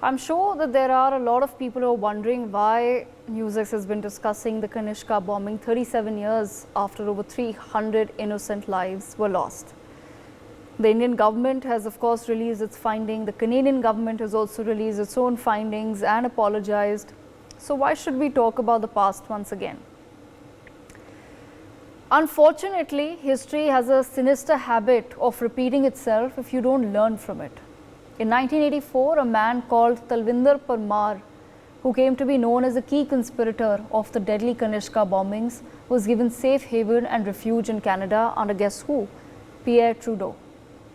I'm sure that there are a lot of people who are wondering why NewsX has been discussing the Kanishka bombing 37 years after over 300 innocent lives were lost. The Indian government has of course released its finding. The Canadian government has also released its own findings and apologized. So why should we talk about the past once again? Unfortunately, history has a sinister habit of repeating itself if you don't learn from it. In 1984, a man called Talwinder Parmar, who came to be known as a key conspirator of the deadly Kanishka bombings, was given safe haven and refuge in Canada under guess who? Pierre Trudeau,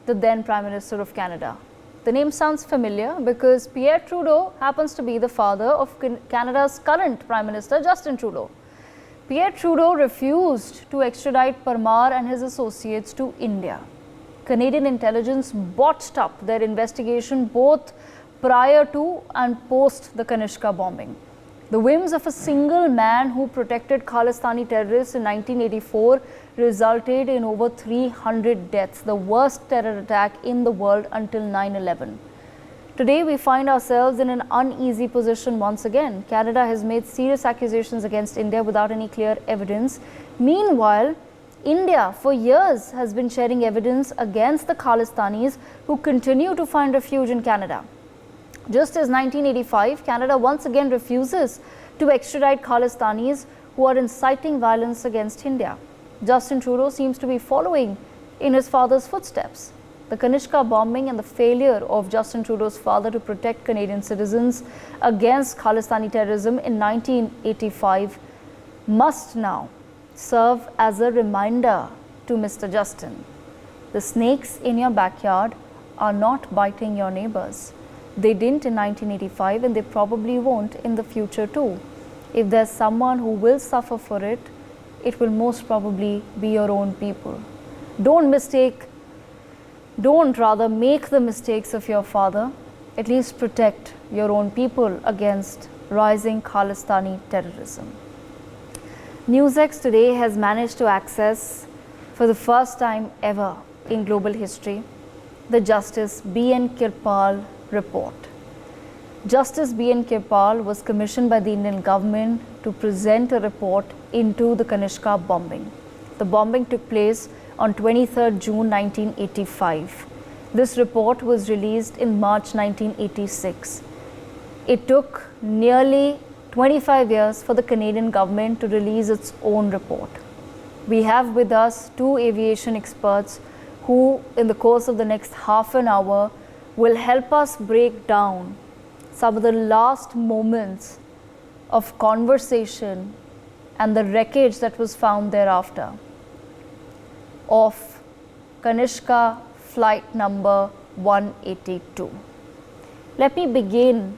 the then Prime Minister of Canada. The name sounds familiar because Pierre Trudeau happens to be the father of Canada's current Prime Minister, Justin Trudeau. Pierre Trudeau refused to extradite Parmar and his associates to India. Canadian intelligence botched up their investigation both prior to and post the Kanishka bombing. The whims of a single man who protected Khalistani terrorists in 1984 resulted in over 300 deaths, the worst terror attack in the world until 9/11. Today, we find ourselves in an uneasy position once again. Canada has made serious accusations against India without any clear evidence. Meanwhile, India for years has been sharing evidence against the Khalistanis who continue to find refuge in Canada. Just as 1985, Canada once again refuses to extradite Khalistanis who are inciting violence against India. Justin Trudeau seems to be following in his father's footsteps. The Kanishka bombing and the failure of Justin Trudeau's father to protect Canadian citizens against Khalistani terrorism in 1985 must now serve as a reminder to Mr. Justin. The snakes in your backyard are not biting your neighbors. They didn't in 1985 and they probably won't in the future too. If there's someone who will suffer for it, it will most probably be your own people. Don't rather make the mistakes of your father. At least protect your own people against rising Khalistani terrorism. NewsX today has managed to access, for the first time ever in global history, the Justice BN Kirpal report. Justice BN Kirpal was commissioned by the Indian government to present a report into the Kanishka bombing. The bombing took place on 23rd June 1985. This report was released in March 1986. It took nearly 25 years for the Canadian government to release its own report. We have with us two aviation experts who, in the course of the next half an hour, will help us break down some of the last moments of conversation and the wreckage that was found thereafter of Kanishka Flight number 182. Let me begin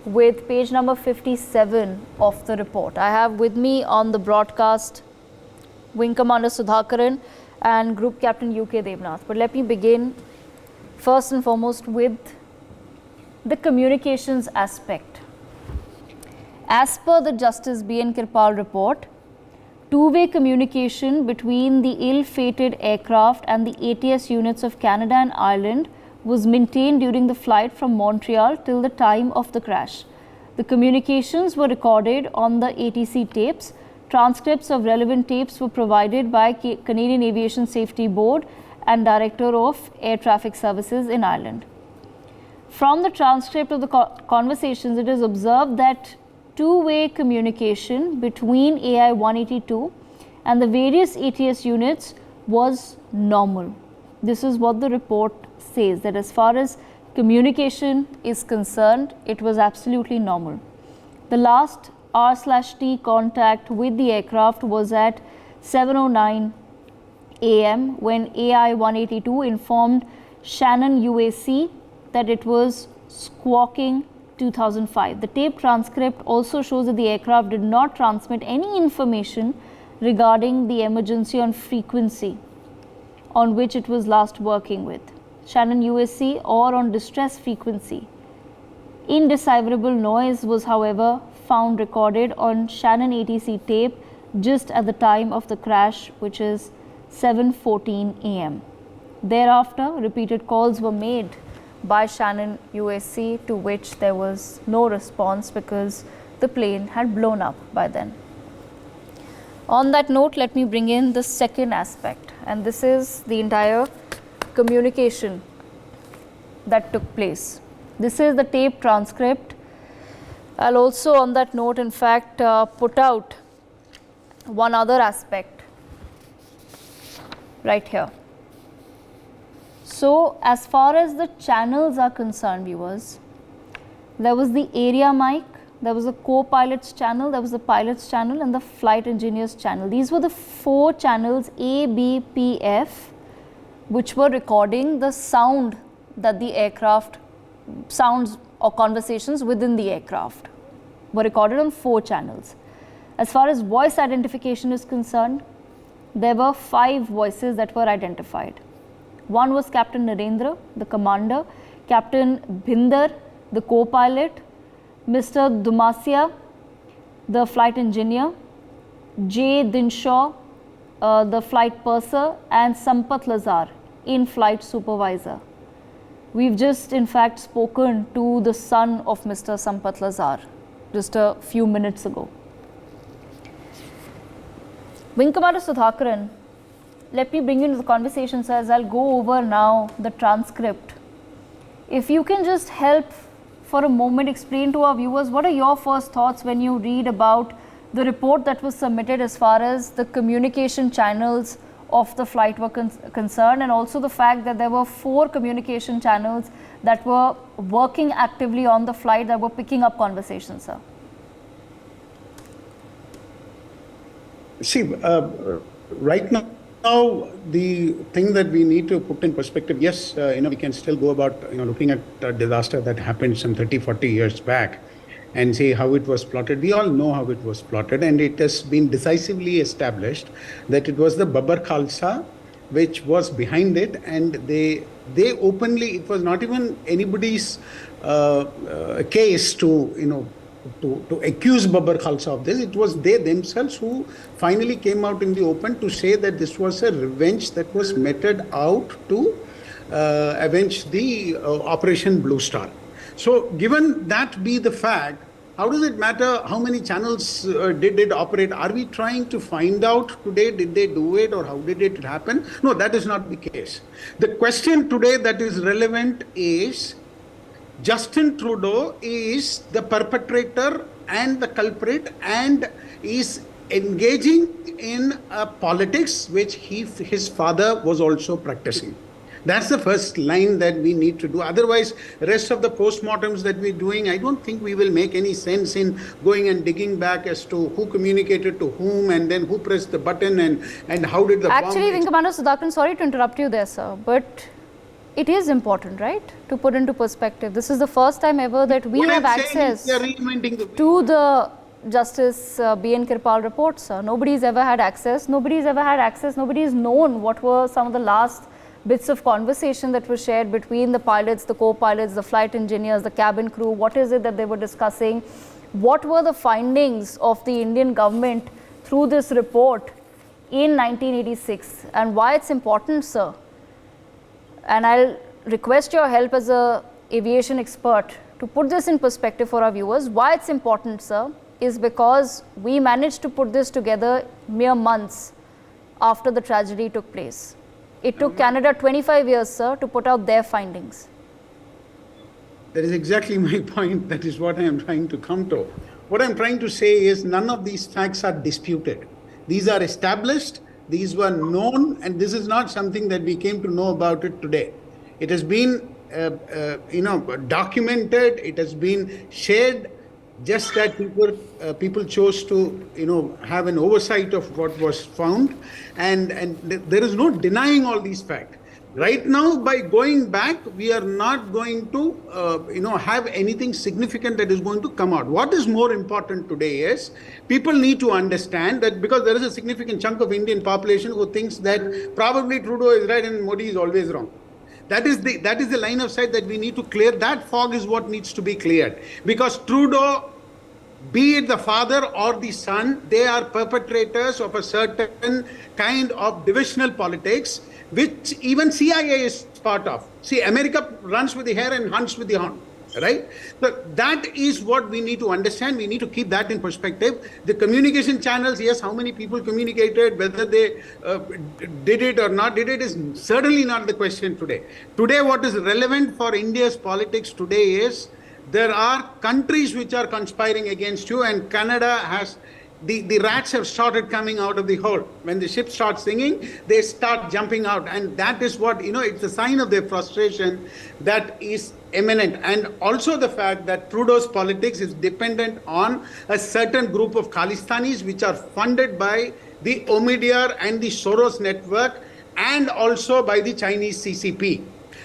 with page number 57 of the report. I have with me on the broadcast Wing Commander Sudhakaran and Group Captain UK Devnath. But let me begin first and foremost with the communications aspect. As per the Justice BN Kirpal report, two-way communication between the ill-fated aircraft and the ATS units of Canada and Ireland was maintained during the flight from Montreal till the time of the crash. The communications were recorded on the ATC tapes. Transcripts of relevant tapes were provided by Canadian Aviation Safety Board and Director of Air Traffic Services in Ireland. From the transcript of the conversations, it is observed that two-way communication between AI 182 and the various ATS units was normal. This is what the report says, that as far as communication is concerned, it was absolutely normal. The last R/T contact with the aircraft was at 7:09 a.m. when AI 182 informed Shannon UAC that it was squawking 2005. The tape transcript also shows that the aircraft did not transmit any information regarding the emergency on frequency on which it was last working with Shannon UAC or on distress frequency. Indecipherable noise was, however, found recorded on Shannon ATC tape just at the time of the crash, which is 7:14 a.m. Thereafter, repeated calls were made by Shannon UAC, to which there was no response because the plane had blown up by then. On that note, let me bring in the second aspect, and this is the entire communication that took place. This is the tape transcript. I'll also, on that note, in fact, put out one other aspect right here. So, as far as the channels are concerned, viewers, there was the area mic, there was a co-pilot's channel, there was the pilot's channel and the flight engineer's channel. These were the 4 channels A, B, P, F, which were recording the sound that the aircraft, sounds or conversations within the aircraft were recorded on 4 channels. As far as voice identification is concerned, there were 5 voices that were identified. One was Captain Narendra, the commander, Captain Bhinder, the co-pilot, Mr. Dumasia, the flight engineer, J. Dinshaw, the flight purser, and Sampath Lazar, in-flight supervisor. We've just in fact spoken to the son of Mr. Sampath Lazar just a few minutes ago. Wing Commander Sudhakaran, let me bring you into the conversation, sir, as I'll go over now the transcript. If you can just help for a moment explain to our viewers, what are your first thoughts when you read about the report that was submitted as far as the communication channels of the flight were concerned, and also the fact that there were 4 communication channels that were working actively on the flight that were picking up conversations, sir? See, right now, the thing that we need to put in perspective, yes, we can still go about, looking at a disaster that happened some 30, 40 years back and see how it was plotted. We all know how it was plotted, and it has been decisively established that it was the Babbar Khalsa which was behind it, and they openly, it was not even anybody's case to accuse Babbar Khalsa of this. It was they themselves who finally came out in the open to say that this was a revenge that was meted out to avenge the Operation Blue Star. So given that be the fact, how does it matter how many channels did it operate? Are we trying to find out today, did they do it or how did it happen? No, that is not the case. The question today that is relevant is, Justin Trudeau is the perpetrator and the culprit and is engaging in politics which his father was also practicing. That's the first line that we need to do. Otherwise, rest of the postmortems that we're doing, I don't think we will make any sense in going and digging back as to who communicated to whom and then who pressed the button and how did the Actually, Wing Commander Sudhakaran, sorry to interrupt you there, sir, but it is important, right, to put into perspective. This is the first time ever that we have access to the Justice BN Kirpal report, sir. Nobody's ever had access. Nobody's known what were some of the last bits of conversation that were shared between the pilots, the co-pilots, the flight engineers, the cabin crew. What is it that they were discussing? What were the findings of the Indian government through this report in 1986, and why it's important, sir? And I'll request your help as an aviation expert to put this in perspective for our viewers. Why it's important, sir, is because we managed to put this together mere months after the tragedy took place. It took Canada 25 years, sir, to put out their findings. That is exactly my point. That is what I am trying to come to. What I'm trying to say is none of these facts are disputed. These are established. These were known, and this is not something that we came to know about it today. It has been, documented. It has been shared. Just that people chose to, have an oversight of what was found, and there is no denying all these facts. Right now, by going back, we are not going to, have anything significant that is going to come out. What is more important today is people need to understand that because there is a significant chunk of Indian population who thinks that probably Trudeau is right and Modi is always wrong. That is the line of sight that we need to clear. That fog is what needs to be cleared. Because Trudeau, be it the father or the son, they are perpetrators of a certain kind of divisional politics, which even CIA is part of. See, America runs with the hare and hunts with the hound, right? So that is what we need to understand. We need to keep that in perspective. The communication channels, yes, how many people communicated, whether they did it or not did it is certainly not the question today. Today, what is relevant for India's politics today is there are countries which are conspiring against you, and Canada has the rats have started coming out of the hole. When the ship starts singing, they start jumping out. And that is what, it's a sign of their frustration that is imminent. And also the fact that Trudeau's politics is dependent on a certain group of Khalistanis, which are funded by the Omidyar and the Soros network, and also by the Chinese CCP.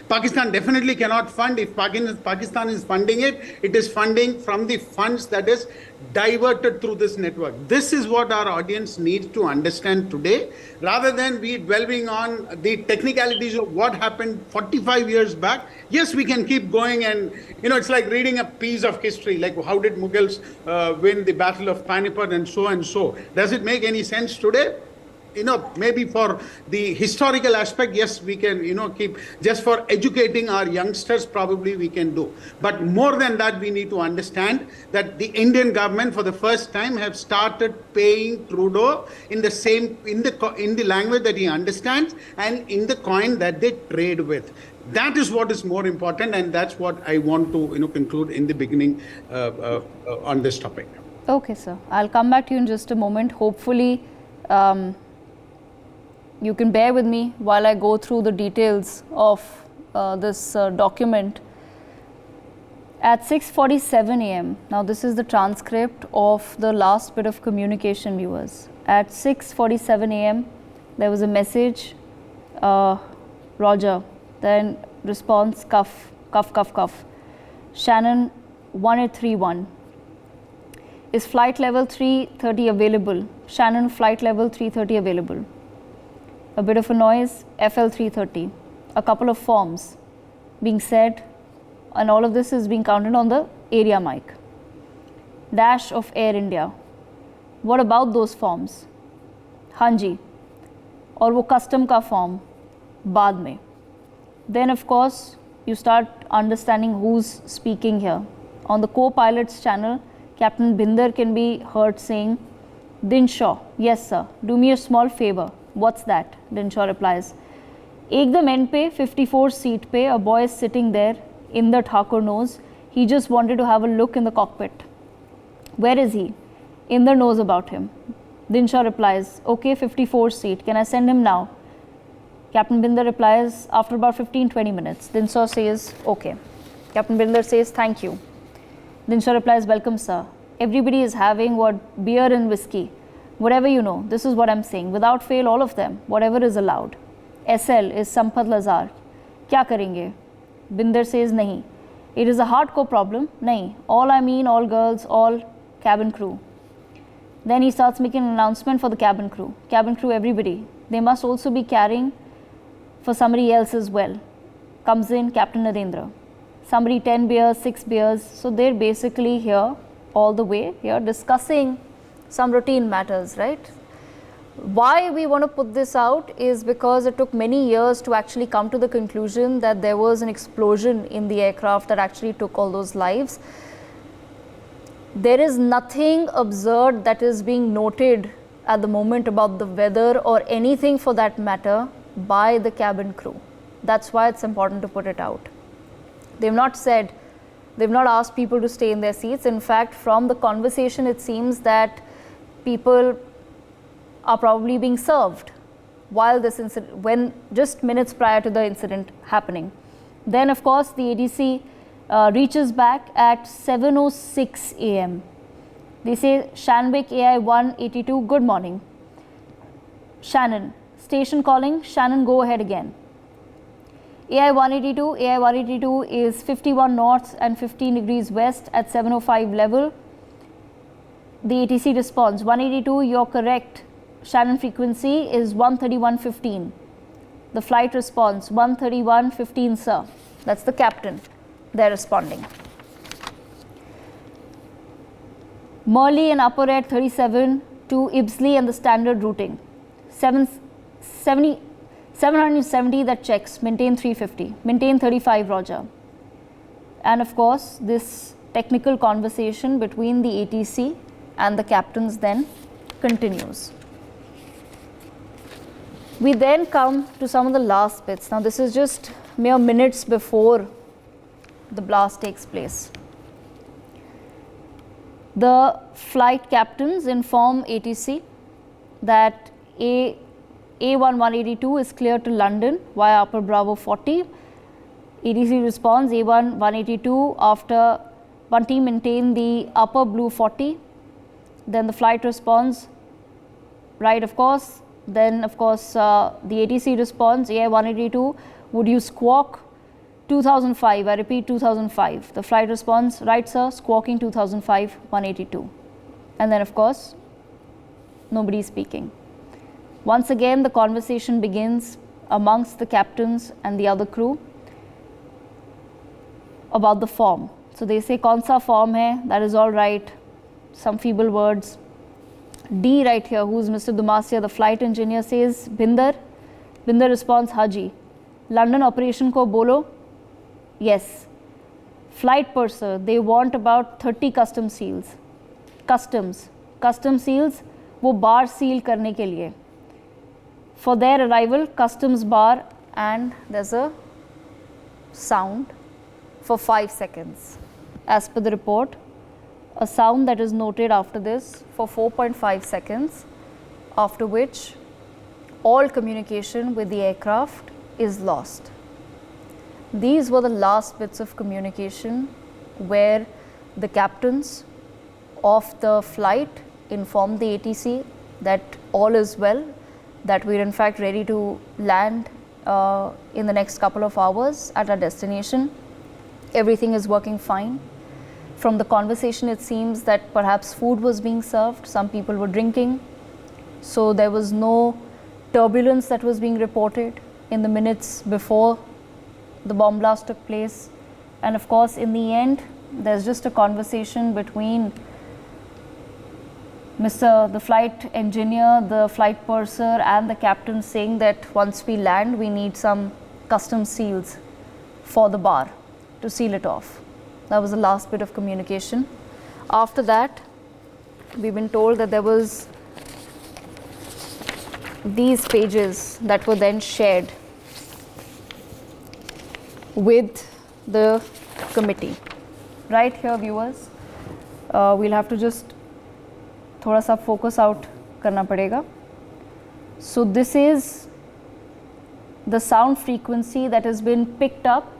Pakistan definitely cannot fund. If Pakistan is funding it, it is funding from the funds that is diverted through this network. This is what our audience needs to understand today, rather than we dwelling on the technicalities of what happened 45 years back. Yes, we can keep going, and it's like reading a piece of history, like how did Mughals win the Battle of Panipat and so and so. Does it make any sense today? Maybe for the historical aspect, yes, we can, keep, just for educating our youngsters, probably we can do. But more than that, we need to understand that the Indian government, for the first time, have started paying Trudeau in the language that he understands and in the coin that they trade with. That is what is more important, and that's what I want to, conclude in the beginning on this topic. Okay, sir. I'll come back to you in just a moment. Hopefully, you can bear with me while I go through the details of this document. At 6:47 a.m., now this is the transcript of the last bit of communication, viewers. At 6:47 a.m., there was a message, Roger, then response, cuff. Shannon 1831. Is flight level 330 available? Shannon, flight level 330 available. A bit of a noise, FL 330. A couple of forms being said, and all of this is being counted on the area mic. Dash of Air India. What about those forms? Hanji. और वो custom का form बाद में. Then of course you start understanding who's speaking here. On the co-pilot's channel, Captain Binder can be heard saying, Dinshaw, yes sir, do me a small favor. What's that? Dinshaw replies, Ekdam end pe 54 seat pe a boy is sitting there. Inder Thakur knows. He just wanted to have a look in the cockpit. Where is he? Inder knows about him. Dinshaw replies, okay, 54 seat. Can I send him now? Captain Binder replies, after about 15-20 minutes. Dinshaw says, okay. Captain Binder says, thank you. Dinshaw replies, welcome sir. Everybody is having what? Beer and whiskey. Whatever you know, this is what I'm saying. Without fail, all of them, whatever is allowed. SL is Sampath Lazar. Kya karenge? Binder says, nahi. It is a hardcore problem. Nahi. All I mean, all girls, all cabin crew. Then he starts making an announcement for the cabin crew. Cabin crew, everybody. They must also be carrying for somebody else as well. Comes in Captain Narendra. Somebody 10 beers, 6 beers. So they're basically here all the way here discussing some routine matters, right? Why we want to put this out is because it took many years to actually come to the conclusion that there was an explosion in the aircraft that actually took all those lives. There is nothing absurd that is being noted at the moment about the weather or anything for that matter by the cabin crew. That's why it's important to put it out. They've not said, they've not asked people to stay in their seats. In fact, from the conversation, it seems that people are probably being served while this incident, when just minutes prior to the incident happening. Then of course the ADC reaches back at 7:06 a.m. They say, Shanwick AI 182, good morning. Shannon, station calling, Shannon go ahead again. AI 182 is 51 north and 15 degrees west at 7:05 level. The ATC responds, 182, you're correct. Shannon frequency is 131.15. The flight responds, 131.15, sir. That's the captain. They're responding. Morley and Upper Air 37 to Ibsley and the standard routing. 770 770 that checks, maintain 350, maintain 35 Roger. And of course, this technical conversation between the ATC and the captains then continues. We then come to some of the last bits. Now, this is just mere minutes before the blast takes place. The flight captains inform ATC that A1182 is clear to London via Upper Bravo 40. ATC responds A1182 after one team maintain the Upper Blue 40. Then the flight responds, right, of course. Then of course the ATC responds AI182, would you squawk 2005, I repeat 2005. The flight responds, right sir, squawking 2005 182. And then of course nobody is speaking. Once again the conversation begins amongst the captains and the other crew about the form. So they say kaun sa form hai, that is all right, some feeble words. D right here, who's Mr. Dumasia, the flight engineer, says Binder. Binder responds Haji. London operation ko bolo. Yes. Flight purser, they want about 30 custom seals. Custom seals, wo bar seal karne ke liye. For their arrival, customs bar, and there's a sound for 5 seconds. As per the report, a sound that is noted after this for 4.5 seconds, after which all communication with the aircraft is lost. These were the last bits of communication where the captains of the flight informed the ATC that all is well, that we're in fact ready to land in the next couple of hours at our destination. Everything is working fine. From the conversation, it seems that perhaps food was being served, some people were drinking, so there was no turbulence that was being reported in the minutes before the bomb blast took place. And of course, in the end, there's just a conversation between the flight engineer, the flight purser, and the captain saying that once we land, we need some custom seals for the bar to seal it off. That was the last bit of communication. After that, we've been told that there was these pages that were then shared with the committee. Right here, viewers, we'll have to just thoda sa focus out karna padega. So this is the sound frequency that has been picked up.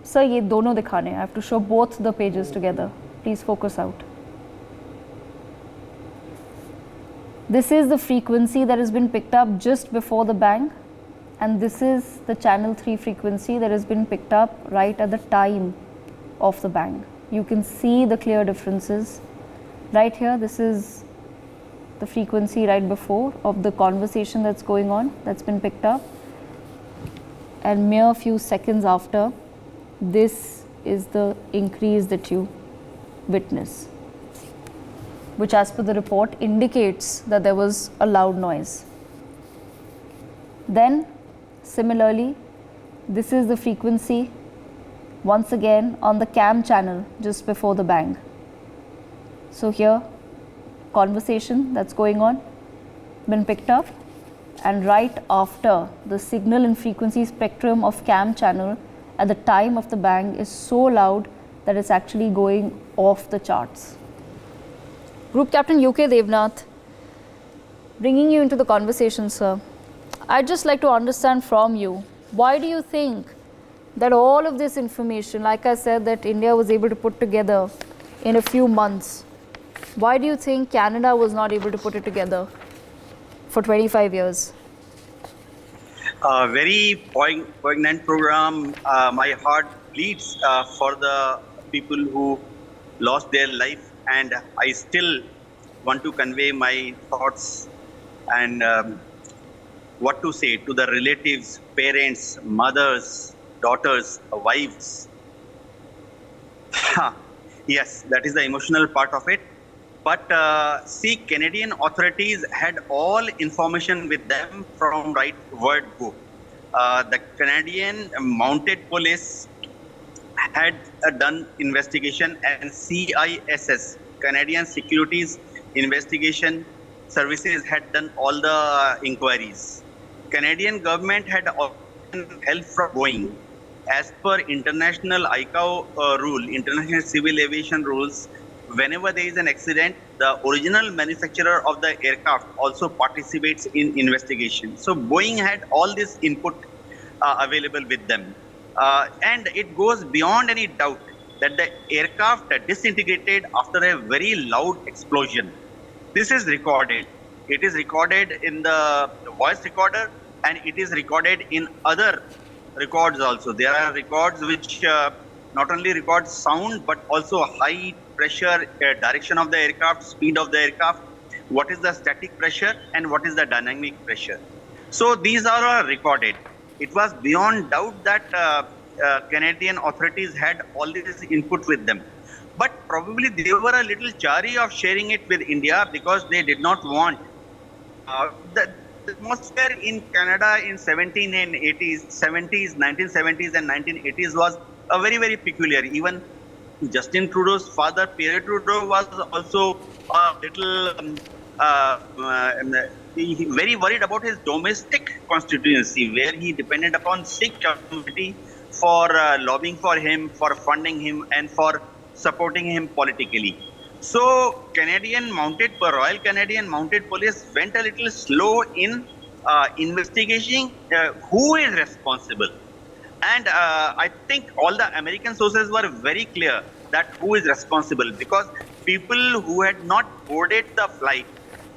Sir, ye dono dikhane. I have to show both the pages together. Please focus out. This is the frequency that has been picked up just before the bang, and this is the channel 3 frequency that has been picked up right at the time of the bang. You can see the clear differences. Right here, this is the frequency right before of the conversation that's going on, that's been picked up, and mere few seconds after, this is the increase that you witness, which as per the report indicates that there was a loud noise. Then similarly, this is the frequency once again on the cam channel just before the bang. So here, conversation that's going on, been picked up, and right after, the signal and frequency spectrum of cam channel at the time of the bang is so loud that it's actually going off the charts. Group Captain UK Devnath, bringing you into the conversation, sir. I'd just like to understand from you, why do you think that all of this information, like I said, that India was able to put together in a few months, why do you think Canada was not able to put it together for 25 years? Very poignant program. My heart bleeds for the people who lost their life, and I still want to convey my thoughts and what to say to the relatives, parents, mothers, daughters, wives. Yes, that is the emotional part of it. But see, Canadian authorities had all information with them from right word go. The Canadian Mounted Police had done investigation, and CISS, Canadian Securities Investigation Services, had done all the inquiries. Canadian government had help from Boeing. As per international ICAO rule, international civil aviation rules, whenever there is an accident, the original manufacturer of the aircraft also participates in investigation. So Boeing had all this input available with them. And it goes beyond any doubt that the aircraft disintegrated after a very loud explosion. This is recorded. It is recorded in the voice recorder, and it is recorded in other records also. There are records which not only record sound but also high pressure, direction of the aircraft, speed of the aircraft, what is the static pressure and what is the dynamic pressure. So these are recorded. It was beyond doubt that Canadian authorities had all this input with them. But probably they were a little chary of sharing it with India because they did not want the atmosphere in Canada in 1970s and 1980s was a very, very peculiar. Even Justin Trudeau's father, Pierre Trudeau, was also a little very worried about his domestic constituency, where he depended upon Sikh community for lobbying for him, for funding him, and for supporting him politically. So Royal Canadian Mounted Police went a little slow in investigating who is responsible. And I think all the American sources were very clear that who is responsible, because people who had not boarded the flight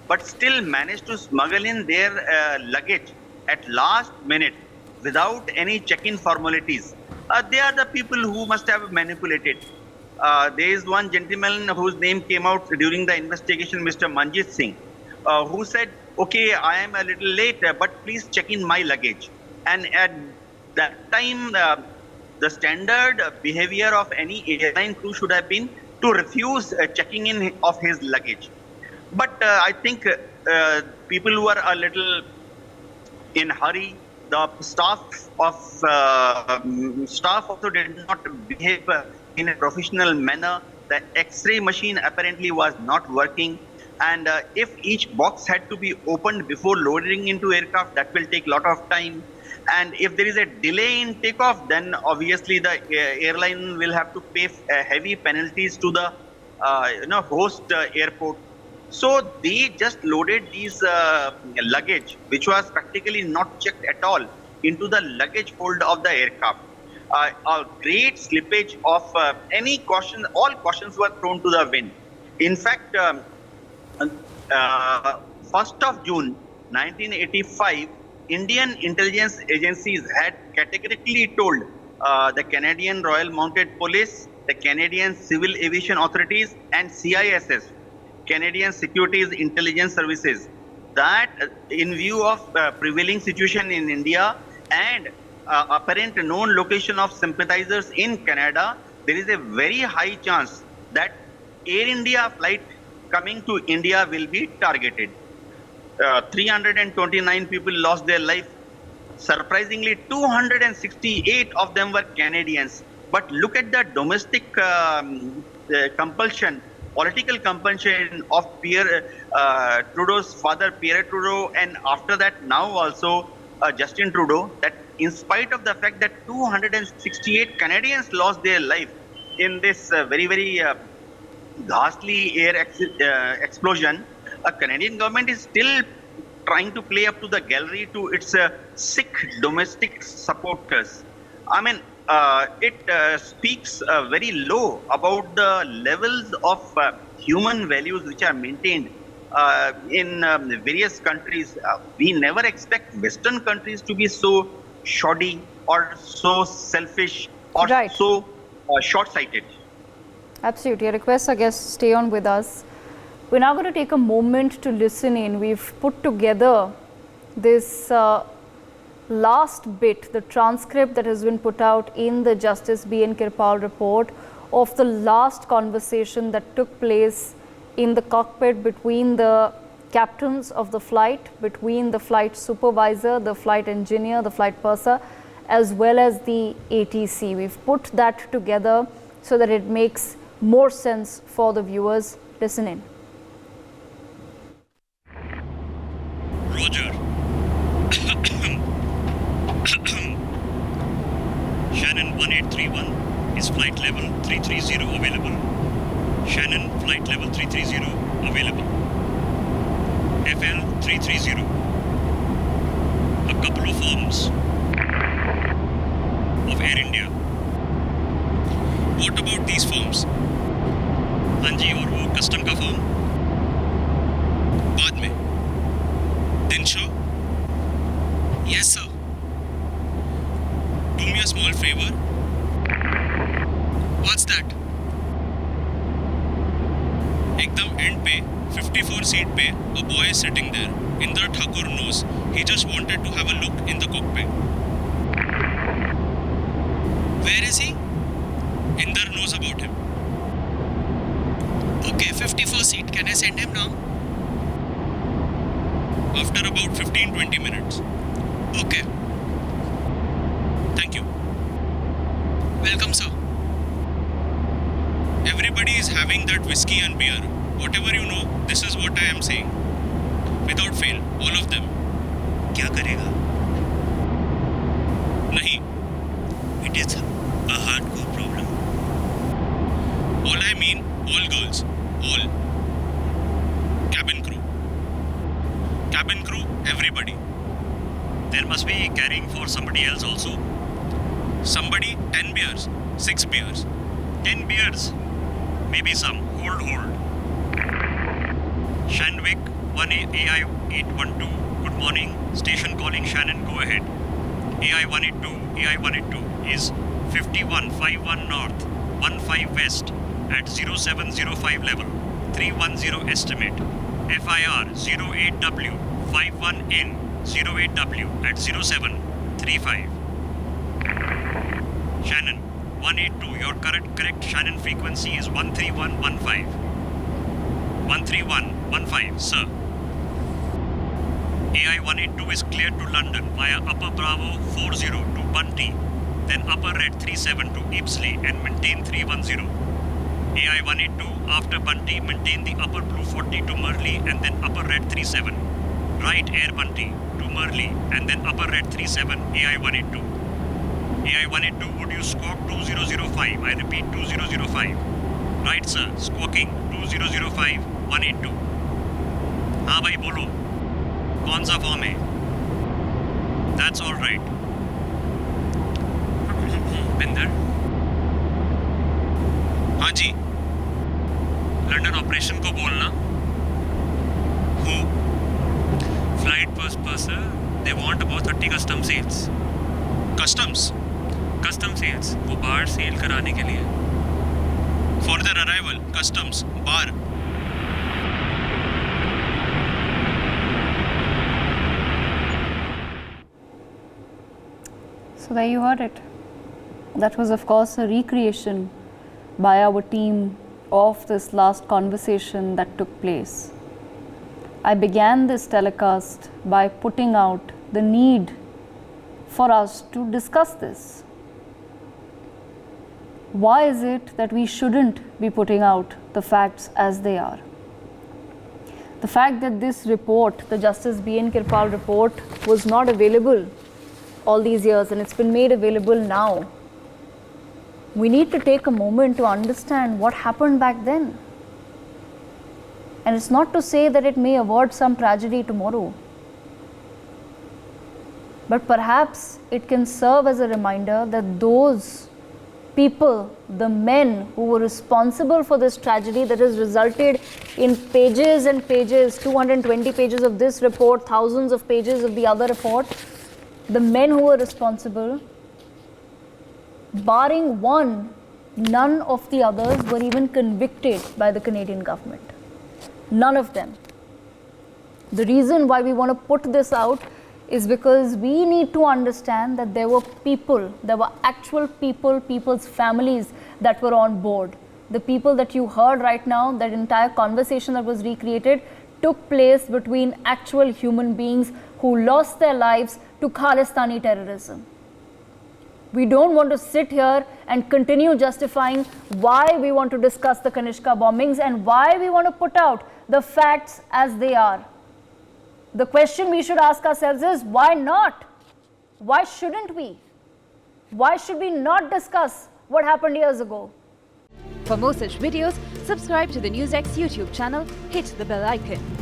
but still managed to smuggle in their luggage at last minute without any check-in formalities, they are the people who must have manipulated. There is one gentleman whose name came out during the investigation, Mr. Manjit Singh, who said, okay, I am a little late, but please check in my luggage. And at that time, the standard behavior of any airline crew should have been to refuse checking in of his luggage. But I think people were a little in hurry. The staff also did not behave in a professional manner. The X-ray machine apparently was not working. And if each box had to be opened before loading into aircraft, that will take a lot of time. And if there is a delay in takeoff, then obviously the airline will have to pay heavy penalties to the host airport. So they just loaded these luggage, which was practically not checked at all, into the luggage hold of the aircraft. A great slippage of any caution, all cautions were thrown to the wind. In fact, 1st of June 1985, Indian intelligence agencies had categorically told the Canadian Royal Mounted Police, the Canadian Civil Aviation Authorities, and CISS, Canadian Securities Intelligence Services, that in view of prevailing situation in India and apparent known location of sympathizers in Canada, there is a very high chance that Air India flight coming to India will be targeted. 329 people lost their life. Surprisingly, 268 of them were Canadians. But look at the domestic compulsion, political compulsion of Pierre Trudeau's father, Pierre Trudeau, and after that now also Justin Trudeau, that in spite of the fact that 268 Canadians lost their life in this very, very ghastly air explosion, a Canadian government is still trying to play up to the gallery to its sick domestic supporters. I mean, it speaks very low about the levels of human values which are maintained in various countries. We never expect Western countries to be so shoddy or so selfish or right. so short-sighted. Absolutely. I request our guests stay on with us. We're now going to take a moment to listen in. We've put together this last bit, the transcript that has been put out in the Justice BN Kirpal report of the last conversation that took place in the cockpit between the captains of the flight, between the flight supervisor, the flight engineer, the flight purser, as well as the ATC. We've put that together so that it makes more sense for the viewers. Listen in. Roger. Shannon 1831 is flight level 330 available. Shannon flight level 330 available. FL 330. A couple of firms of Air India. What about these firms? हाँ जी, और वो custom का form बाद में. Then show. Yes sir. Do me a small favor. What's that? एकदम end पे 54 seat पे a boy is sitting there. Indra Thakur knows. He just wanted to have a look in the cockpit. Where is he? Indra knows about him. Okay, 54 seat. Can I send him now? After about 15-20 minutes. Okay. Thank you. Welcome, sir. Everybody is having that whiskey and beer. Whatever you know, this is what I am saying. Without fail, all of them. क्या करेगा? नहीं. It is a hardcore problem. All I mean, all girls. All. Cabin crew. Cabin crew, everybody. There must be carrying for somebody else also. Somebody, 10 beers, 6 beers. 10 beers. Maybe some. Hold. Shanwick 1AI 812. Good morning. Station calling Shannon. Go ahead. AI 182 is 5151 north, 15 west at 0705 level. 310 estimate. FIR 08W 51N 08W at 0735. Shannon 182. Your correct Shannon frequency is 13115. 13115, sir. AI 182 is cleared to London via Upper Bravo 40 to Bunty, then Upper Red 37 to Ebbsfleet and maintain 310. AI 182 after Bunty, maintain the Upper Blue 40 to Murley and then Upper Red 37. Right Air Bunty to Murley and then Upper Red 37 AI 182. AI 182, would you squawk 2005? I repeat 2005. Right sir, squawking 2005 182. हाँ भाई बोलो, कौन सा form है? That's all right. Binder? हाँ जी. London operation को बोलना. Who? Flight purser. They want about 30 custom sales. Customs? Custom sales. वो बाहर सेल कराने के लिए. For their arrival, customs, bar. So there you heard it. That was of course a recreation by our team of this last conversation that took place. I began this telecast by putting out the need for us to discuss this. Why is it that we shouldn't be putting out the facts as they are? The fact that this report, the Justice BN Kirpal report, was not available all these years and it's been made available now. We need to take a moment to understand what happened back then. And it's not to say that it may avert some tragedy tomorrow, but perhaps it can serve as a reminder that those people, the men who were responsible for this tragedy that has resulted in pages and pages, 220 pages of this report, thousands of pages of the other report, the men who were responsible, barring one, none of the others were even convicted by the Canadian government. None of them. The reason why we want to put this out is because we need to understand that there were people, there were actual people, people's families that were on board. The people that you heard right now, that entire conversation that was recreated, took place between actual human beings who lost their lives to Khalistani terrorism. We don't want to sit here and continue justifying why we want to discuss the Kanishka bombings and why we want to put out the facts as they are. The question we should ask ourselves is, why not? Why shouldn't we? Why should we not discuss what happened years ago? For more such videos, subscribe to the NewsX YouTube channel, hit the bell icon.